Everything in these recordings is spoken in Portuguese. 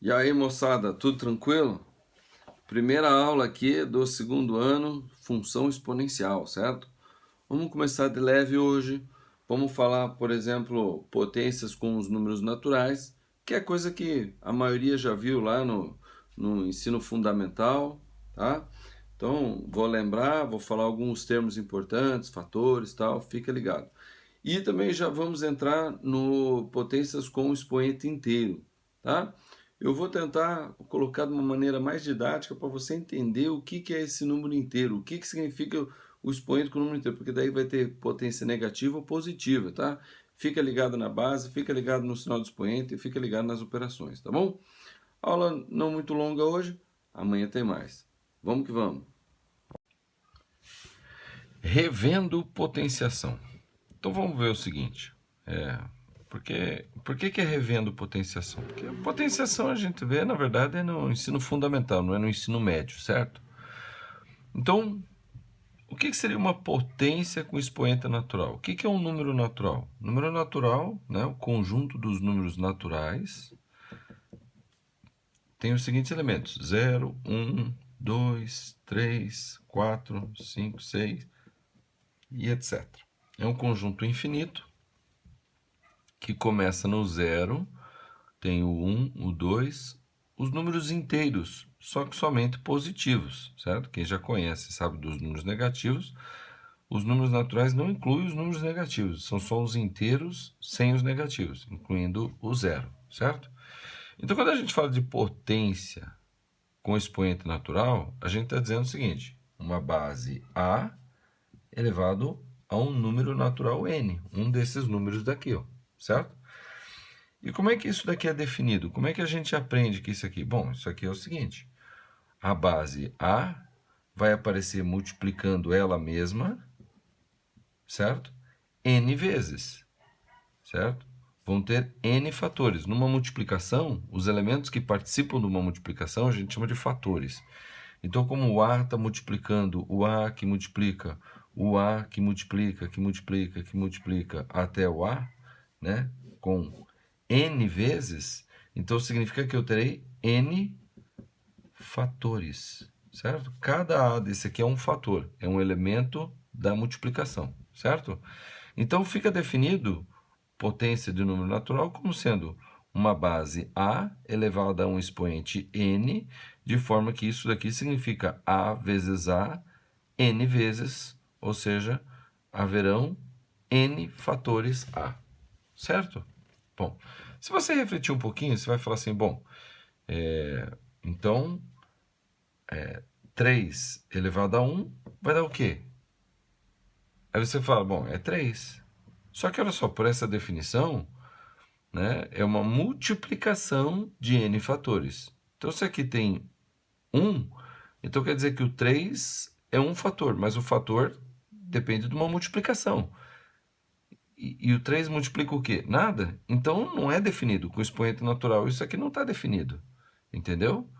E aí, moçada, tudo tranquilo? Primeira aula aqui do segundo ano, função exponencial, certo? Vamos começar de leve hoje. Vamos falar, por exemplo, potências com os números naturais, que é coisa que a maioria já viu lá no ensino fundamental, tá? Então, vou lembrar, vou falar alguns termos importantes, fatores, tal, fica ligado. E também já vamos entrar no potências com expoente inteiro, tá? Eu vou tentar colocar de uma maneira mais didática para você entender o que é esse número inteiro, o que significa o expoente com o número inteiro, porque daí vai ter potência negativa ou positiva, tá? Fica ligado na base, fica ligado no sinal do expoente e fica ligado nas operações, tá bom? Aula não muito longa hoje, amanhã tem mais. Vamos que vamos. Revendo potenciação. Então vamos ver o seguinte. Por que é revendo potenciação? Porque a potenciação a gente vê, na verdade, é no ensino fundamental, não é no ensino médio, certo? Então, o que seria uma potência com expoente natural? O que é um número natural? Número natural, né, o conjunto dos números naturais, tem os seguintes elementos: 0, 1, 2, 3, 4, 5, 6 e etc. É um conjunto infinito que começa no 0, tem o 1, o 2, os números inteiros, só que somente positivos, certo? Quem já conhece sabe dos números negativos. Os números naturais não incluem os números negativos, são só os inteiros sem os negativos, incluindo o 0, certo? Então, quando a gente fala de potência com expoente natural, a gente está dizendo o seguinte: uma base A elevado a um número natural n, um desses números daqui, ó, certo? E como é que isso daqui é definido? Como é que a gente aprende que isso aqui? Bom, isso aqui é o seguinte: a base A vai aparecer multiplicando ela mesma, certo? N vezes, certo? Vão ter N fatores. Numa multiplicação, os elementos que participam de uma multiplicação a gente chama de fatores. Então, como o A está multiplicando, o A que multiplica, o A que multiplica, que multiplica, que multiplica até o A, né? Com N vezes, então significa que eu terei N fatores, certo? Cada A desse aqui é um fator, é um elemento da multiplicação, certo? Então fica definido potência de número natural como sendo uma base A elevada a um expoente n, de forma que isso daqui significa A vezes A, n vezes, ou seja, haverão n fatores A, certo? Bom, se você refletir um pouquinho, você vai falar assim, bom, então 3 elevado a 1 vai dar o quê? Aí você fala, bom, é 3. Só que olha só, por essa definição, né, é uma multiplicação de n fatores. Então, se aqui tem 1, então quer dizer que o 3 é um fator, mas o fator depende de uma multiplicação. E o 3 multiplica o quê? Nada. Então, não é definido. Com expoente natural, isso aqui não está definido. Entendeu?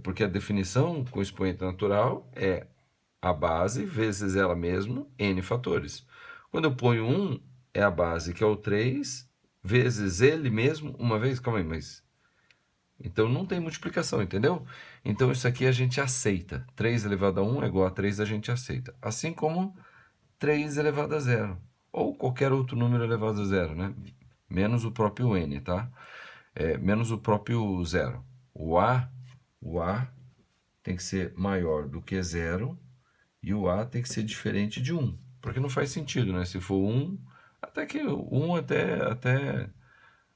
Porque a definição com expoente natural é a base vezes ela mesma, n fatores. Quando eu ponho 1, é a base, que é o 3, vezes ele mesmo, uma vez. Calma aí, mas... Então não tem multiplicação, entendeu? Então isso aqui a gente aceita. 3 elevado a 1 é igual a 3, a gente aceita. Assim como 3 elevado a 0. Ou qualquer outro número elevado a 0, né? Menos o próprio n, tá? Menos o próprio 0. O A tem que ser maior do que 0 e o A tem que ser diferente de 1. Porque não faz sentido, né? Se for 1, até que o 1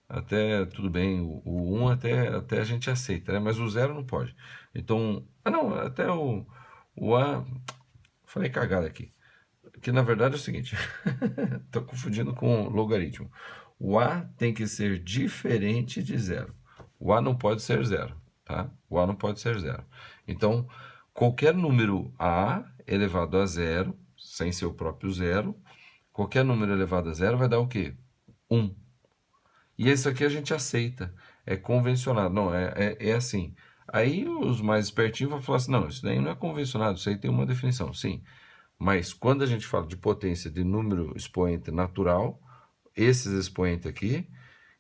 até tudo bem, o 1 até a gente aceita, né? Mas o 0 não pode. Então, não, até o A, falei cagada aqui. Que na verdade é o seguinte, estou confundindo com logaritmo. O A tem que ser diferente de 0. O A não pode ser 0, tá? O A não pode ser 0. Então, qualquer número A elevado a 0, sem ser o próprio 0, qualquer número elevado a 0 vai dar o quê? 1. E esse aqui a gente aceita, é convencionado, não, é assim. Aí os mais espertinhos vão falar assim, não, isso daí não é convencionado, isso aí tem uma definição, sim. Mas quando a gente fala de potência de número expoente natural, esses expoentes aqui,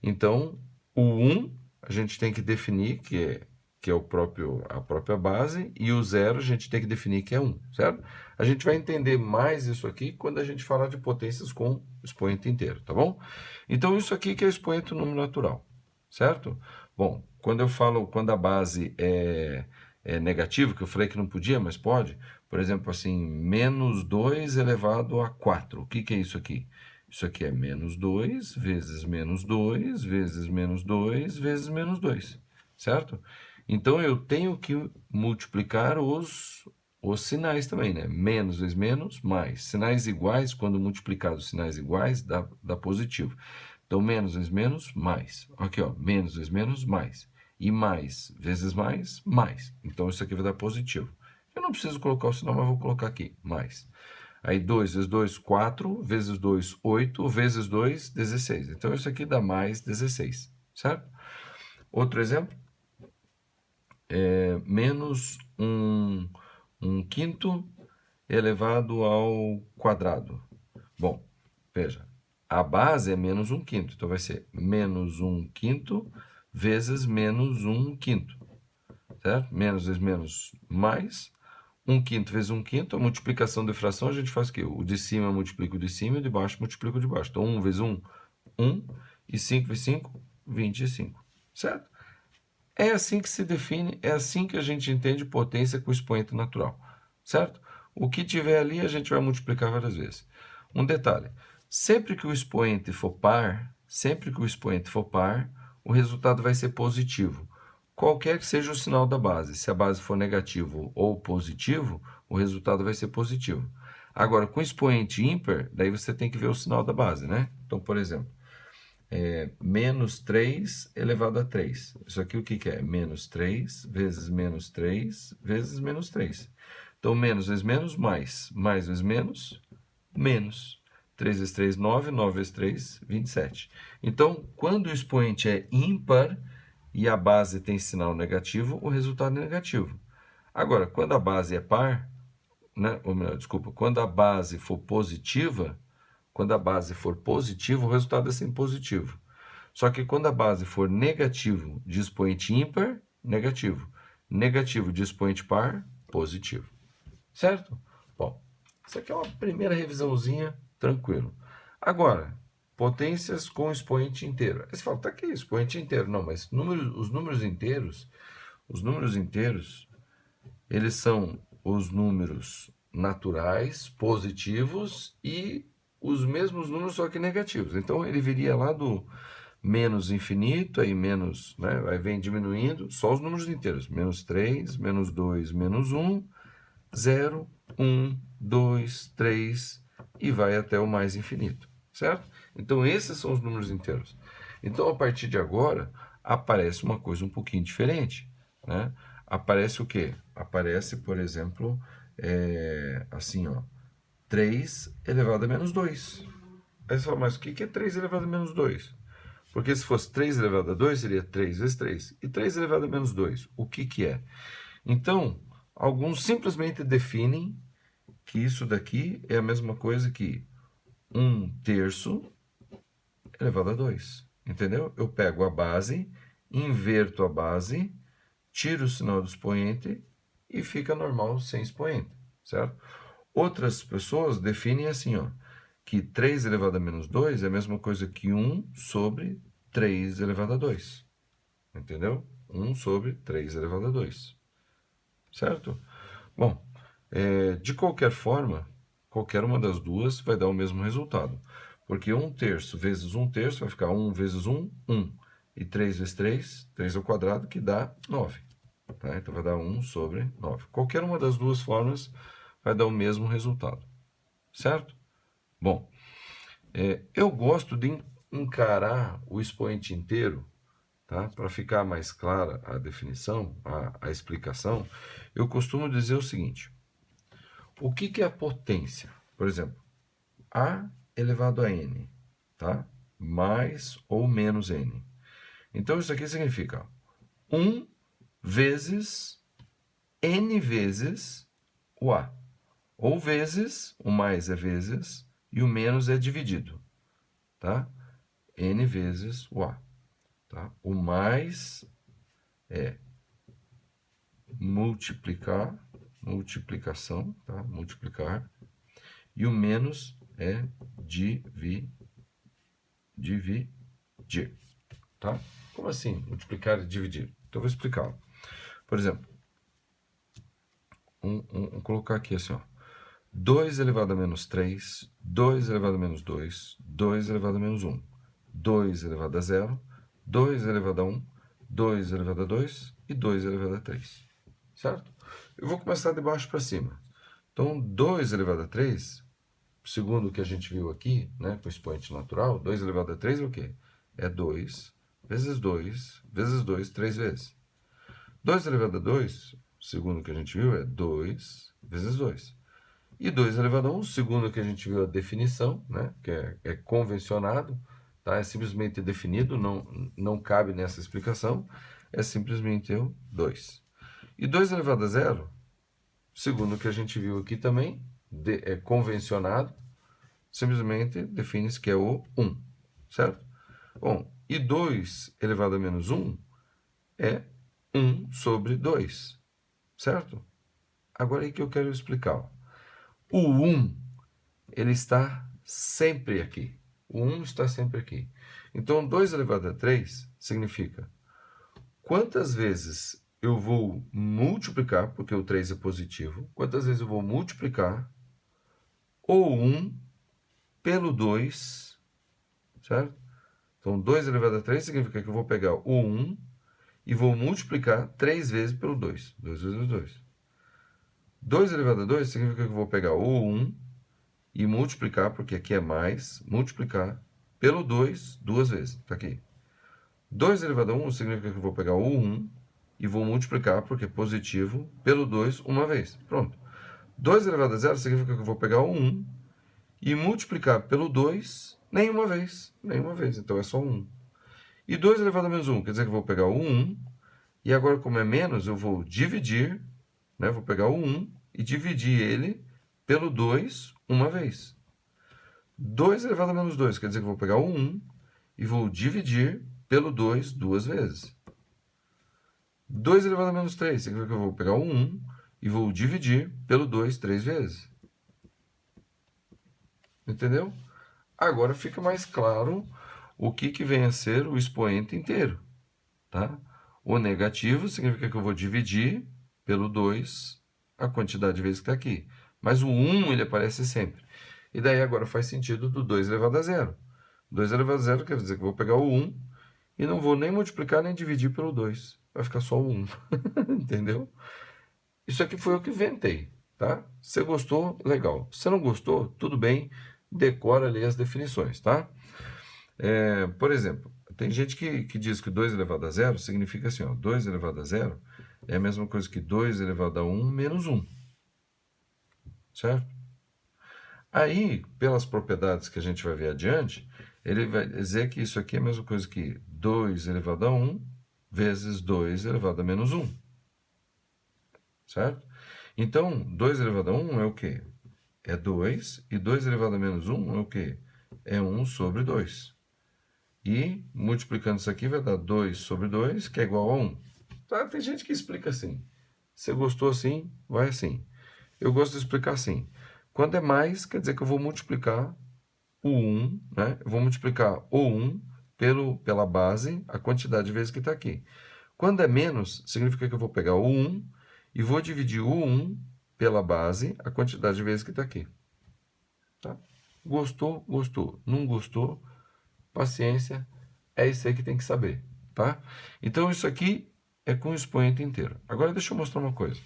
então o 1 a gente tem que definir que é a própria base, e o 0 a gente tem que definir que é 1, certo? A gente vai entender mais isso aqui quando a gente falar de potências com expoente inteiro, tá bom? Então, isso aqui que é o expoente do número natural, certo? Bom, quando a base é negativa, que eu falei que não podia, mas pode, por exemplo, assim, menos 2 elevado a 4. O que é isso aqui? Isso aqui é menos 2 vezes menos 2 vezes menos 2 vezes menos 2, certo? Então, eu tenho que multiplicar os sinais também, né? Menos vezes menos, mais. Sinais iguais, quando multiplicados sinais iguais, dá positivo. Então, menos vezes menos, mais. Aqui, ó, menos vezes menos, mais. E mais vezes mais, mais. Então, isso aqui vai dar positivo. Eu não preciso colocar o sinal, mas vou colocar aqui, mais. Aí 2 vezes 2, 4, vezes 2, 8, vezes 2, 16. Então, isso aqui dá mais 16, certo? Outro exemplo, menos um quinto elevado ao quadrado. Bom, veja, a base é menos um quinto, então vai ser menos um quinto vezes menos um quinto, certo? Menos vezes menos, mais. 1 quinto vezes 1 quinto, a multiplicação de fração, a gente faz o quê? O de cima multiplica o de cima e o de baixo multiplica o de baixo. Então, 1 vezes 1, 1, e 5 vezes 5, 25, certo? É assim que se define, é assim que a gente entende potência com expoente natural, certo? O que tiver ali a gente vai multiplicar várias vezes. Um detalhe, sempre que o expoente for par, o resultado vai ser positivo. Qualquer que seja o sinal da base, se a base for negativo ou positivo, o resultado vai ser positivo. Agora, com expoente ímpar, daí você tem que ver o sinal da base, né? Então, por exemplo, menos 3 elevado a 3. Isso aqui o que é? Menos 3 vezes menos 3 vezes menos 3. Então, menos vezes menos, mais. Mais vezes menos, menos. 3 vezes 3, 9. 9 vezes 3, 27. Então, quando o expoente é ímpar e a base tem sinal negativo, o resultado é negativo. Agora, quando a base é par, né? Ou melhor, desculpa, quando a base for positiva, o resultado é sempre positivo. Só que quando a base for negativo de expoente ímpar, negativo. Negativo de expoente par, positivo. Certo? Bom, isso aqui é uma primeira revisãozinha, tranquilo. Agora, potências com expoente inteiro. Aí você fala, tá aqui, expoente inteiro. Não, mas os números inteiros, eles são os números naturais, positivos e os mesmos números, só que negativos. Então, ele viria lá do menos infinito, aí menos, né? Aí vem diminuindo, só os números inteiros. Menos 3, menos 2, menos 1, 0, 1, 2, 3, e vai até o mais infinito, certo? Então, esses são os números inteiros. Então, a partir de agora, aparece uma coisa um pouquinho diferente, né? Aparece o quê? Aparece, por exemplo, assim, ó, 3 elevado a menos 2. Aí você fala, mas o que é 3 elevado a menos 2? Porque se fosse 3 elevado a 2, seria 3 vezes 3. E 3 elevado a menos 2, o que é? Então, alguns simplesmente definem que isso daqui é a mesma coisa que 1/3 elevado a 2. Entendeu? Eu pego a base, inverto a base, tiro o sinal do expoente e fica normal sem expoente, certo? Outras pessoas definem assim, ó, que 3 elevado a menos 2 é a mesma coisa que 1 sobre 3 elevado a 2. Entendeu? 1 sobre 3 elevado a 2. Certo? Bom, de qualquer forma, qualquer uma das duas vai dar o mesmo resultado. Porque 1/3 vezes 1/3 vai ficar 1 vezes 1, 1. E 3 vezes 3, 3 ao quadrado, que dá 9. Tá? Então vai dar 1 sobre 9. Qualquer uma das duas formas vai dar o mesmo resultado. Certo? Bom, eu gosto de encarar o expoente inteiro, tá? Para ficar mais clara a definição, a explicação, eu costumo dizer o seguinte: o que é a potência? Por exemplo, A elevado a n, tá? Mais ou menos n. Então, isso aqui significa 1 vezes n vezes o A. Ou vezes, o mais é vezes, e o menos é dividido, tá? N vezes o A. tá? O mais é multiplicar, multiplicação, tá? Multiplicar. E o menos é dividir, tá? Como assim multiplicar e dividir? Então eu vou explicar. Por exemplo, vou colocar aqui assim, ó. 2 elevado a menos 3, 2 elevado a menos 2, 2 elevado a menos 1, 2 elevado a 0, 2 elevado a 1, 2 elevado a 2 e 2 elevado a 3. Certo? Eu vou começar de baixo para cima. Então, 2 elevado a 3, segundo o que a gente viu aqui, né, com expoente natural, 2 elevado a 3 é o quê? É 2 vezes 2 vezes 2, 3 vezes. 2 elevado a 2, segundo o que a gente viu, é 2 vezes 2. E 2 elevado a 1, segundo o que a gente viu a definição, né, que é convencionado, tá? É simplesmente definido, não cabe nessa explicação, é simplesmente o 2. E 2 elevado a 0, segundo o que a gente viu aqui também, é convencionado, simplesmente define-se que é o 1, certo? Bom, e 2 elevado a menos 1 é 1 sobre 2, certo? Agora é que eu quero explicar. O 1, ele está sempre aqui. O 1 está sempre aqui. Então, 2 elevado a 3 significa quantas vezes eu vou multiplicar, porque o 3 é positivo, quantas vezes eu vou multiplicar o 1 pelo 2, certo? Então, 2 elevado a 3 significa que eu vou pegar o 1 e vou multiplicar 3 vezes pelo 2. 2 vezes 2. 2 elevado a 2 significa que eu vou pegar o 1 e multiplicar, porque aqui é mais, multiplicar pelo 2 duas vezes. Está aqui. 2 elevado a 1 significa que eu vou pegar o 1 e vou multiplicar, porque é positivo, pelo 2 uma vez. Pronto. 2 elevado a 0 significa que eu vou pegar o 1 e multiplicar pelo 2 nenhuma vez. Nenhuma vez, então é só 1. E 2 elevado a menos 1 quer dizer que eu vou pegar o 1 e agora, como é menos, eu vou dividir, né? Vou pegar o 1 e dividir ele pelo 2 uma vez. 2 elevado a menos 2 quer dizer que eu vou pegar o 1 e vou dividir pelo 2 duas vezes. 2 elevado a menos 3 significa que eu vou pegar o 1 e vou dividir pelo 2 três vezes. Entendeu? Agora fica mais claro o que vem a ser o expoente inteiro. Tá? O negativo significa que eu vou dividir pelo 2 a quantidade de vezes que está aqui. Mas o 1 ele aparece sempre. E daí agora faz sentido do 2 elevado a 0. 2 elevado a 0 quer dizer que eu vou pegar o 1 e não vou nem multiplicar nem dividir pelo 2. Vai ficar só o 1. Entendeu? Isso aqui foi eu que inventei. Tá? Se você gostou, legal. Se não gostou, tudo bem. Decora ali as definições. Tá? Por exemplo, tem gente que diz que 2 elevado a 0 significa assim, ó, 2 elevado a 0 é a mesma coisa que 2 elevado a 1 menos 1. Certo? Aí, pelas propriedades que a gente vai ver adiante, ele vai dizer que isso aqui é a mesma coisa que 2 elevado a 1 vezes 2 elevado a menos 1. Certo? Então, 2 elevado a 1 é o quê? É 2, e 2 elevado a menos 1 é o quê? É 1 sobre 2. E multiplicando isso aqui vai dar 2 sobre 2, que é igual a 1. Tá? Tem gente que explica assim. Se gostou assim, vai assim. Eu gosto de explicar assim. Quando é mais, quer dizer que eu vou multiplicar o 1, né? Eu vou multiplicar o 1 pela base, a quantidade de vezes que está aqui. Quando é menos, significa que eu vou pegar o 1 e vou dividir o 1 pela base, a quantidade de vezes que está aqui. Tá? Gostou? Gostou. Não gostou? Paciência, é isso aí que tem que saber, tá? Então, isso aqui é com o expoente inteiro. Agora, deixa eu mostrar uma coisa.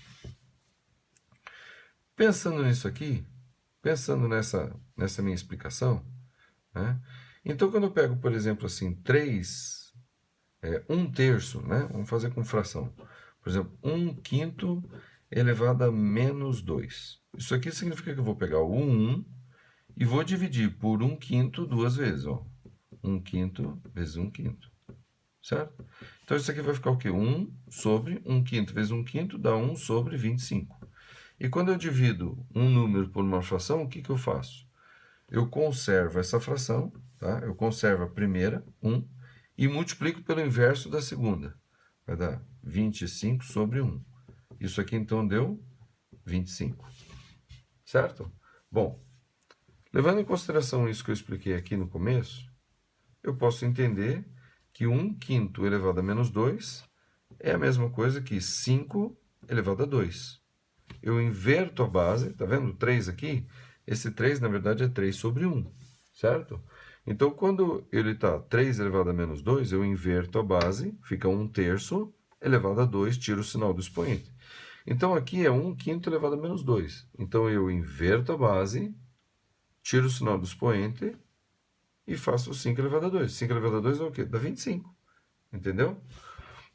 Pensando nisso aqui, pensando nessa minha explicação, né? Então, quando eu pego, por exemplo, assim, 3, 1 terço, né? Vamos fazer com fração. Por exemplo, 1 quinto elevado a menos 2. Isso aqui significa que eu vou pegar o 1 e vou dividir por 1 quinto duas vezes, ó. 1 quinto vezes 1 quinto. Certo? Então, isso aqui vai ficar o quê? 1 sobre 1 quinto vezes 1 quinto dá 1 sobre 25. E quando eu divido um número por uma fração, o que eu faço? Eu conservo essa fração, tá? Eu conservo a primeira, 1, e multiplico pelo inverso da segunda. Vai dar 25 sobre 1. Isso aqui, então, deu 25. Certo? Bom, levando em consideração isso que eu expliquei aqui no começo, eu posso entender que 1/5 elevado a menos 2 é a mesma coisa que 5 elevado a 2. Eu inverto a base, tá vendo? 3 aqui, esse 3 na verdade é 3 sobre 1, certo? Então, quando ele está 3 elevado a menos 2, eu inverto a base, fica 1/3 elevado a 2, tiro o sinal do expoente. Então, aqui é 1/5 elevado a menos 2. Então, eu inverto a base, tiro o sinal do expoente e faço 5 elevado a 2. 5 elevado a 2 é o quê? Dá 25. Entendeu?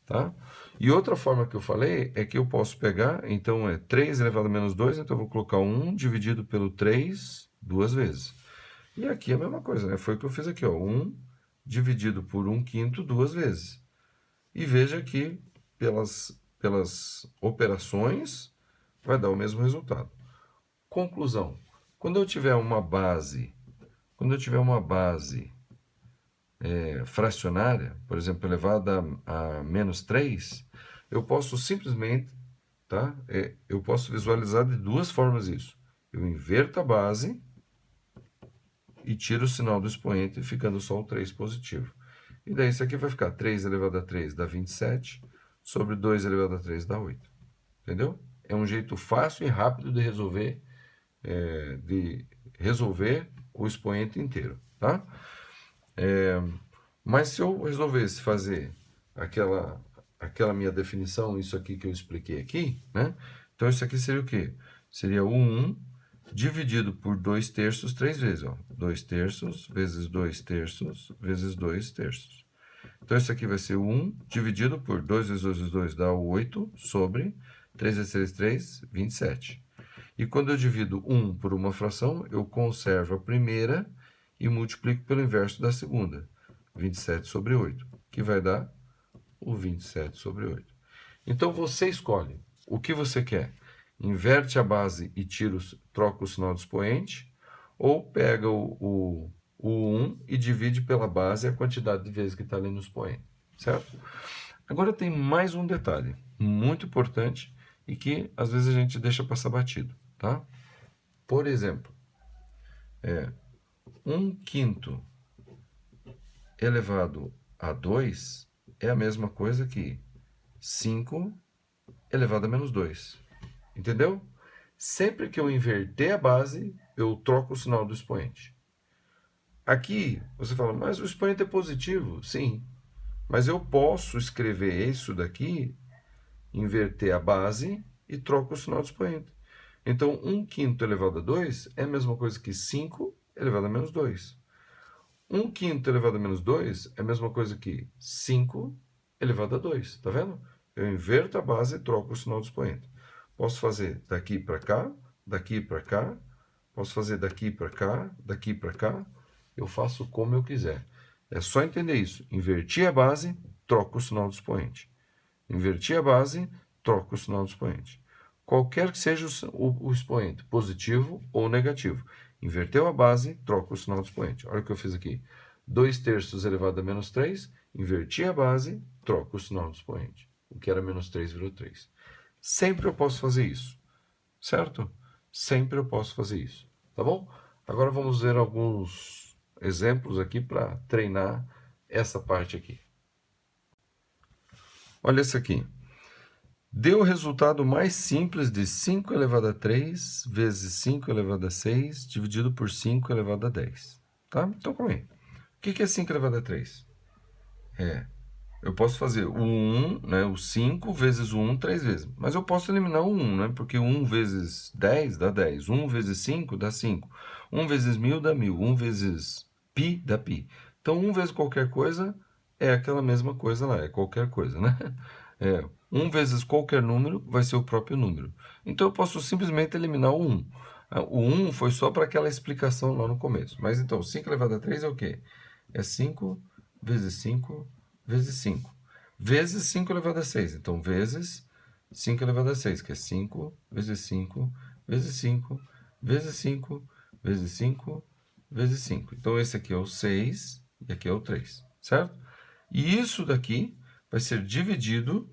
Tá? E outra forma que eu falei é que eu posso pegar, então é 3 elevado a menos 2, então eu vou colocar 1 dividido pelo 3 duas vezes. E aqui é a mesma coisa, né? Foi o que eu fiz aqui, ó. 1 dividido por 1/5 duas vezes. E veja que pelas operações vai dar o mesmo resultado. Conclusão. Quando eu tiver uma base fracionária, por exemplo, elevada a menos 3, eu posso simplesmente, tá? Eu posso visualizar de duas formas isso. Eu inverto a base e tiro o sinal do expoente, ficando só o 3 positivo. E daí isso aqui vai ficar 3 elevado a 3 dá 27, sobre 2 elevado a 3 dá 8. Entendeu? É um jeito fácil e rápido de resolver o expoente inteiro, tá? Mas se eu resolvesse fazer aquela minha definição, isso aqui que eu expliquei aqui, né? Então isso aqui seria o quê? Seria o 1 dividido por 2/3 três vezes, ó. 2/3 vezes 2/3 vezes 2/3. Então isso aqui vai ser 1 dividido por 2 vezes 2 vezes 2 dá 8 sobre 3 vezes 3, 3, 27. E quando eu divido 1 por uma fração, eu conservo a primeira e multiplico pelo inverso da segunda. 27 sobre 8, que vai dar o 27 sobre 8. Então você escolhe o que você quer. Inverte a base e troca o sinal do expoente, ou pega o 1 e divide pela base a quantidade de vezes que está ali no expoente, certo? Agora tem mais um detalhe muito importante e que às vezes a gente deixa passar batido, tá? Por exemplo, 1/5 elevado a 2 é a mesma coisa que 5 elevado a menos 2. Entendeu? Sempre que eu inverter a base, eu troco o sinal do expoente. Aqui, você fala, mas o expoente é positivo. Sim, mas eu posso escrever isso daqui, inverter a base e troco o sinal do expoente. Então, 1/5 elevado a 2 é a mesma coisa que 5 elevado a menos 2. 1/5 elevado a menos 2 é a mesma coisa que 5 elevado a 2. Tá vendo? Eu inverto a base e troco o sinal do expoente. Posso fazer daqui para cá, daqui para cá. Posso fazer daqui para cá, daqui para cá. Eu faço como eu quiser. É só entender isso. Inverti a base, troco o sinal do expoente. Inverti a base, troco o sinal do expoente. Qualquer que seja o expoente, positivo ou negativo. Inverteu a base, troca o sinal do expoente. Olha o que eu fiz aqui. 2/3 elevado a menos 3, inverti a base, troca o sinal do expoente. O que era menos 3 virou 3. Sempre eu posso fazer isso, certo? Sempre eu posso fazer isso, tá bom? Agora vamos ver alguns exemplos aqui para treinar essa parte aqui. Olha esse aqui. Dê o resultado mais simples de 5 elevado a 3 vezes 5 elevado a 6 dividido por 5 elevado a 10. Tá? Então, calma aí. O que é 5 elevado a 3? Eu posso fazer o 1, né, o 5 vezes o 1 3 vezes. Mas eu posso eliminar o 1, né? Porque 1 vezes 10 dá 10. 1 vezes 5 dá 5. 1 vezes 1000 dá 1000. 1 vezes π dá π. Então, 1 vezes qualquer coisa é aquela mesma coisa lá. É qualquer coisa, né? 1 vezes qualquer número vai ser o próprio número. Então, eu posso simplesmente eliminar o 1. O 1 foi só para aquela explicação lá no começo. Mas, então, 5 elevado a 3 é o quê? É 5 vezes 5 vezes 5. Vezes 5 elevado a 6. Então, vezes 5 elevado a 6, que é 5 vezes 5 vezes 5 vezes 5 vezes 5 vezes 5. Então, esse aqui é o 6 e aqui é o 3, certo? E isso daqui vai ser dividido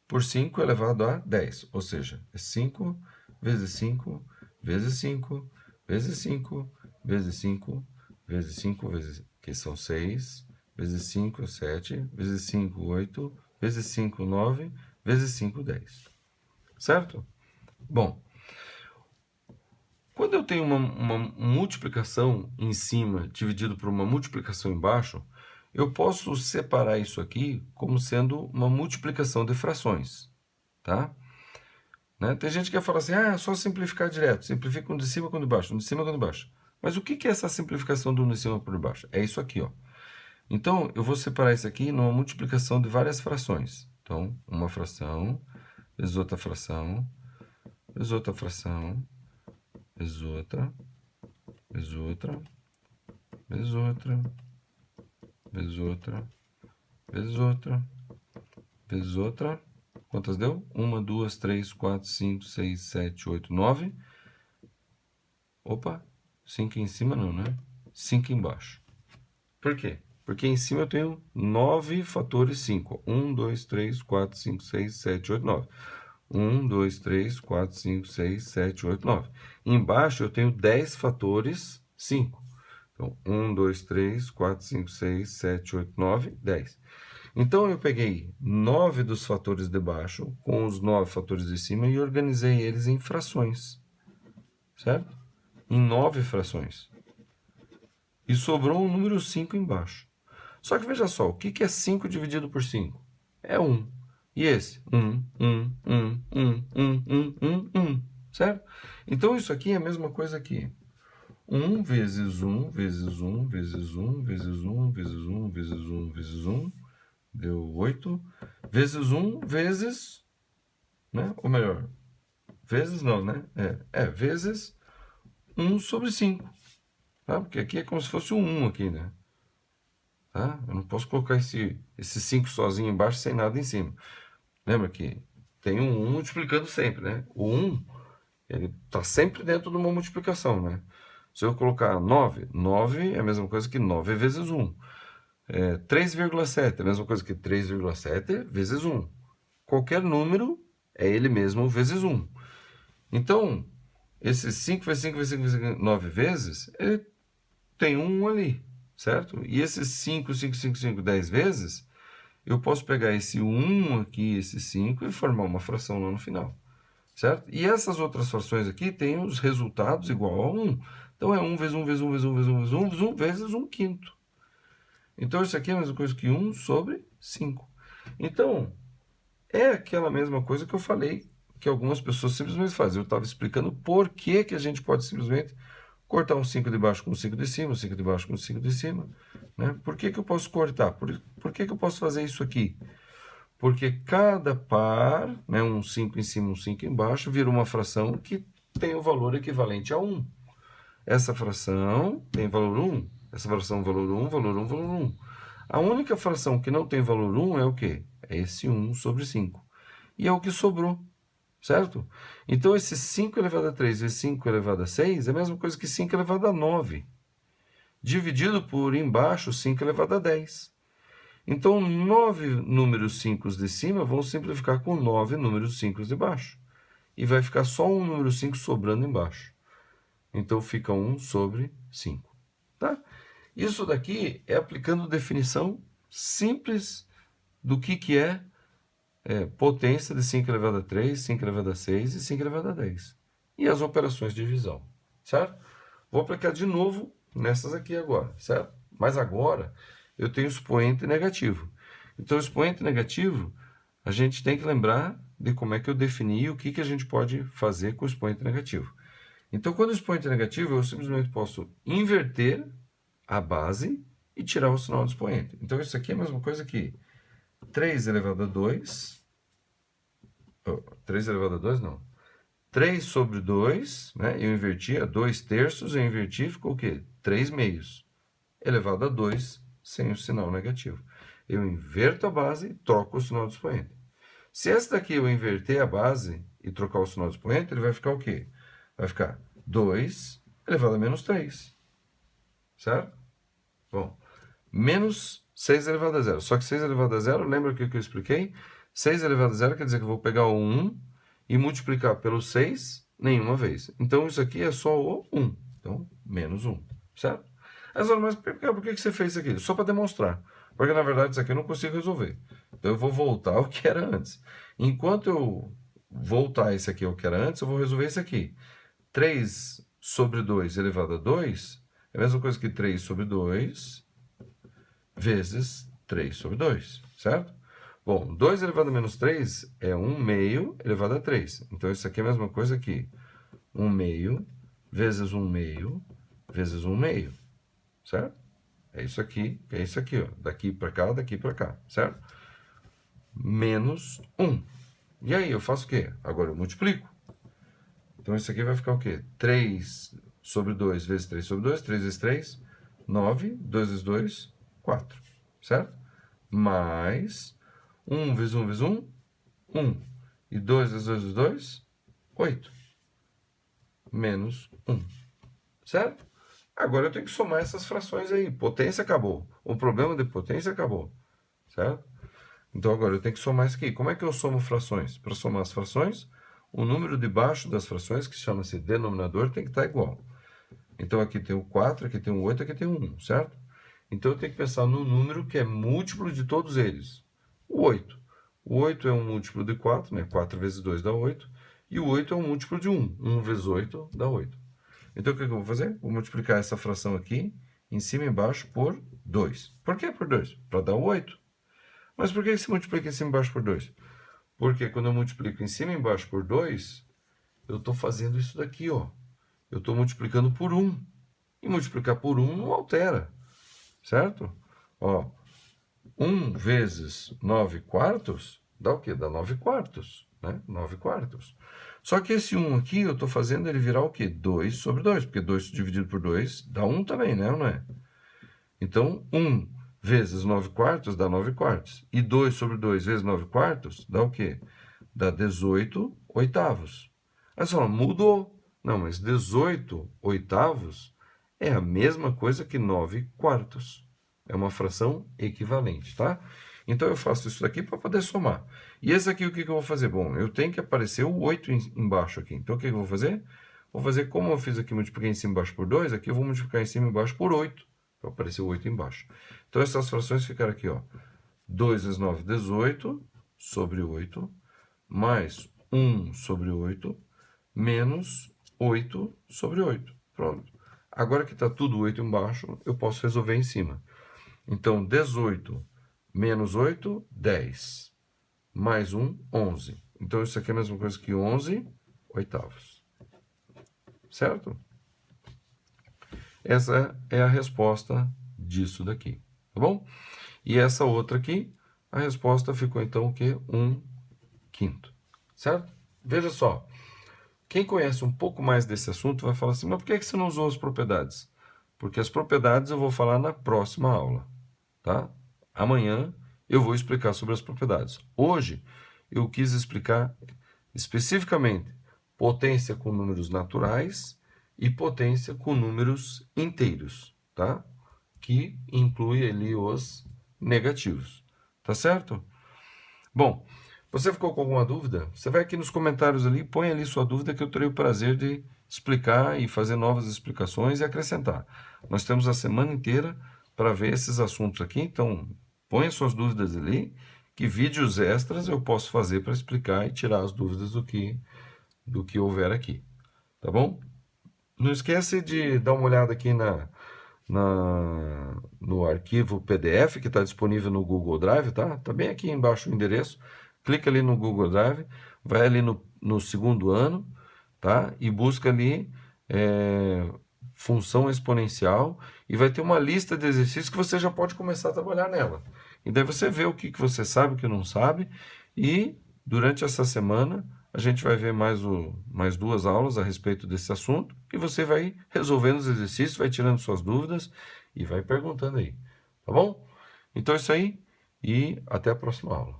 por 5 elevado a 10. Ou seja, é 5 vezes 5 vezes 5 vezes 5 vezes 5 vezes 5 vezes, que são 6, vezes 5, 7, vezes 5, 8, vezes 5, 9, vezes 5, 10. Certo? Bom, quando eu tenho uma multiplicação em cima dividido por uma multiplicação embaixo, eu posso separar isso aqui como sendo uma multiplicação de frações, tá? Né? Tem gente que vai falar assim, é só simplificar direto, simplifica um de cima com um de baixo, um de cima com um de baixo. Mas o que é essa simplificação do um de cima por baixo? É isso aqui, ó. Então, eu vou separar isso aqui numa multiplicação de várias frações. Então, uma fração, vezes outra fração, vezes outra fração, vezes outra, vezes outra, vezes outra, vezes outra, vezes outra, vezes outra. Quantas deu? 1, 2, 3, 4, 5, 6, 7, 8, 9. Opa, 5 em cima não, né? 5 embaixo. Por quê? Porque em cima eu tenho 9 fatores 5. 1, 2, 3, 4, 5, 6, 7, 8, 9. 1, 2, 3, 4, 5, 6, 7, 8, 9. Embaixo eu tenho 10 fatores 5. Então, 1, 2, 3, 4, 5, 6, 7, 8, 9, 10. Então, eu peguei 9 dos fatores de baixo com os 9 fatores de cima e organizei eles em frações. Certo? Em 9 frações. E sobrou um número 5 embaixo. Só que veja só, o que é 5 dividido por 5? É 1. E esse? 1, 1, 1, 1, 1, 1, 1, 1. Certo? Então, isso aqui é a mesma coisa aqui. 1 vezes 1, vezes 1, vezes 1, vezes 1, vezes 1, vezes 1, vezes 1, deu 8, vezes 1, vezes, né? Ou melhor, vezes não, né? Vezes 1 sobre 5. Tá? Porque aqui é como se fosse um 1 aqui, né? Tá? Eu não posso colocar esse 5 sozinho embaixo sem nada em cima. Lembra que tem um 1 multiplicando sempre, né? O 1, ele está sempre dentro de uma multiplicação, né? Se eu colocar 9, 9 é a mesma coisa que 9 vezes 1. 3,7 é a mesma coisa que 3,7 vezes 1. Qualquer número é ele mesmo vezes 1. Então, esses 5 vezes 5 vezes 5 vezes 9 vezes, ele tem um ali, certo? E esses 5, 5, 5, 5, 10 vezes, eu posso pegar esse 1 aqui, esse 5, e formar uma fração lá no final, certo? E essas outras frações aqui têm os resultados igual a 1. Então, é 1 vezes 1 vezes 1 vezes 1 vezes 1 vezes 1 vezes 1 vezes 1 quinto. Então, isso aqui é a mesma coisa que 1 sobre 5. Então, é aquela mesma coisa que eu falei que algumas pessoas simplesmente fazem. Eu estava explicando por que a gente pode simplesmente cortar um 5 de baixo com um 5 de cima, um 5 de baixo com um 5 de cima. Né? Por que eu posso cortar? Por que eu posso fazer isso aqui? Porque cada par, né, um 5 em cima, um 5 embaixo, vira uma fração que tem o valor equivalente a 1. Essa fração tem valor 1. Essa fração valor 1, valor 1, valor 1. A única fração que não tem valor 1 é o quê? É esse 1 sobre 5. E é o que sobrou, certo? Então, esse 5 elevado a 3 vezes 5 elevado a 6 é a mesma coisa que 5 elevado a 9. Dividido por embaixo 5 elevado a 10. Então, 9 números 5 de cima vão simplificar com 9 números 5 de baixo. E vai ficar só um número 5 sobrando embaixo. Então, fica 1 sobre 5. Tá? Isso daqui é aplicando definição simples do que é potência de 5 elevado a 3, 5 elevado a 6 e 5 elevado a 10. E as operações de divisão, certo? Vou aplicar de novo nessas aqui agora, certo? Mas agora eu tenho expoente negativo. Então, o expoente negativo, a gente tem que lembrar de como é que eu defini e o que a gente pode fazer com o expoente negativo. Então, quando o expoente é negativo, eu simplesmente posso inverter a base e tirar o sinal do expoente. Então, isso aqui é a mesma coisa que 3 elevado a 2... 3 elevado a 2, não. 3 sobre 2, né? Eu inverti a 2 terços, eu inverti, ficou o quê? 3 meios. Elevado a 2, sem o sinal negativo. Eu inverto a base e troco o sinal do expoente. Se essa daqui eu inverter a base e trocar o sinal do expoente, ele vai ficar o quê? Vai ficar 2 elevado a menos 3. Certo? Bom, menos 6 elevado a zero. Só que 6 elevado a zero, lembra o que eu expliquei? 6 elevado a zero quer dizer que eu vou pegar o 1 e multiplicar pelo 6 nenhuma vez. Então, isso aqui é só o 1. Então, menos 1, certo? Mas por que você fez isso aqui? Só para demonstrar. Porque, na verdade, isso aqui eu não consigo resolver. Então, eu vou voltar ao que era antes. Enquanto eu voltar esse aqui ao que era antes, eu vou resolver esse aqui. 3 sobre 2 elevado a 2 é a mesma coisa que 3 sobre 2 vezes 3 sobre 2, certo? Bom, 2 elevado a menos 3 é 1 meio elevado a 3. Então, isso aqui é a mesma coisa que 1 meio vezes 1 meio vezes 1 meio, certo? É isso aqui, ó. Daqui para cá, certo? Menos 1. E aí, eu faço o quê? Agora eu multiplico. Então, isso aqui vai ficar o quê? 3 sobre 2 vezes 3 sobre 2. 3 vezes 3, 9. 2 vezes 2, 4. Certo? Mais 1 vezes 1 vezes 1, 1. E 2 vezes 2 vezes 2, 8. Menos 1. Certo? Agora eu tenho que somar essas frações aí. Potência acabou. O problema de potência acabou. Certo? Então agora eu tenho que somar isso aqui. Como é que eu somo frações? Para somar as frações, o número de baixo das frações, que chama-se denominador, tem que estar igual. Então aqui tem o 4, aqui tem o 8, aqui tem o 1, certo? Então eu tenho que pensar no número que é múltiplo de todos eles. O 8. O 8 é um múltiplo de 4, né? 4 vezes 2 dá 8. E o 8 é um múltiplo de 1. 1 vezes 8 dá 8. Então o que eu vou fazer? Vou multiplicar essa fração aqui, em cima e embaixo, por 2. Por que por 2? Para dar o 8. Mas por que se multiplica em cima e embaixo por 2? Porque quando eu multiplico em cima e embaixo por 2, eu estou fazendo isso daqui, ó. Eu estou multiplicando por 1. E multiplicar por 1 não altera, certo? Ó, 1 vezes 9 quartos dá o quê? Dá 9 quartos, né? 9 quartos. Só que esse 1 aqui eu estou fazendo ele virar o quê? 2 sobre 2, porque 2 dividido por 2 dá 1 também, né? Não é? Então, 1 vezes 9 quartos dá 9 quartos. E 2 sobre 2 vezes 9 quartos dá o quê? Dá 18 oitavos. Aí você fala, mudou. Não, mas 18 oitavos é a mesma coisa que 9 quartos. É uma fração equivalente, tá? Então, eu faço isso daqui para poder somar. E esse aqui, o que eu vou fazer? Bom, eu tenho que aparecer o 8 embaixo aqui. Então, o que eu vou fazer? Vou fazer como eu fiz aqui, multipliquei em cima e embaixo por 2, aqui eu vou multiplicar em cima e embaixo por 8. Para aparecer o 8 embaixo. Então, essas frações ficaram aqui, ó. 2 vezes 9, 18, sobre 8, mais 1 sobre 8, menos 8 sobre 8. Pronto. Agora que está tudo 8 embaixo, eu posso resolver em cima. Então, 18 menos 8, 10. Mais 1, 11. Então, isso aqui é a mesma coisa que 11 oitavos. Certo? Essa é a resposta disso daqui, tá bom? E essa outra aqui, a resposta ficou então o quê? 1/5, certo? Veja só, quem conhece um pouco mais desse assunto vai falar assim, mas por que você não usou as propriedades? Porque as propriedades eu vou falar na próxima aula, tá? Amanhã eu vou explicar sobre as propriedades. Hoje eu quis explicar especificamente potência com números naturais e potência com números inteiros, tá? Que inclui ali os negativos, tá certo? Bom, você ficou com alguma dúvida? Você vai aqui nos comentários ali, põe ali sua dúvida que eu terei o prazer de explicar e fazer novas explicações e acrescentar. Nós temos a semana inteira para ver esses assuntos aqui, então põe suas dúvidas ali, que vídeos extras eu posso fazer para explicar e tirar as dúvidas do que houver aqui, tá bom? Não esquece de dar uma olhada aqui no arquivo PDF que está disponível no Google Drive, tá? Tá bem aqui embaixo o endereço. Clica ali no Google Drive, vai ali no segundo ano, tá? E busca ali função exponencial e vai ter uma lista de exercícios que você já pode começar a trabalhar nela. E daí você vê o que você sabe, o que não sabe, e durante essa semana a gente vai ver mais 2 aulas a respeito desse assunto e você vai resolvendo os exercícios, vai tirando suas dúvidas e vai perguntando aí, tá bom? Então é isso aí e até a próxima aula.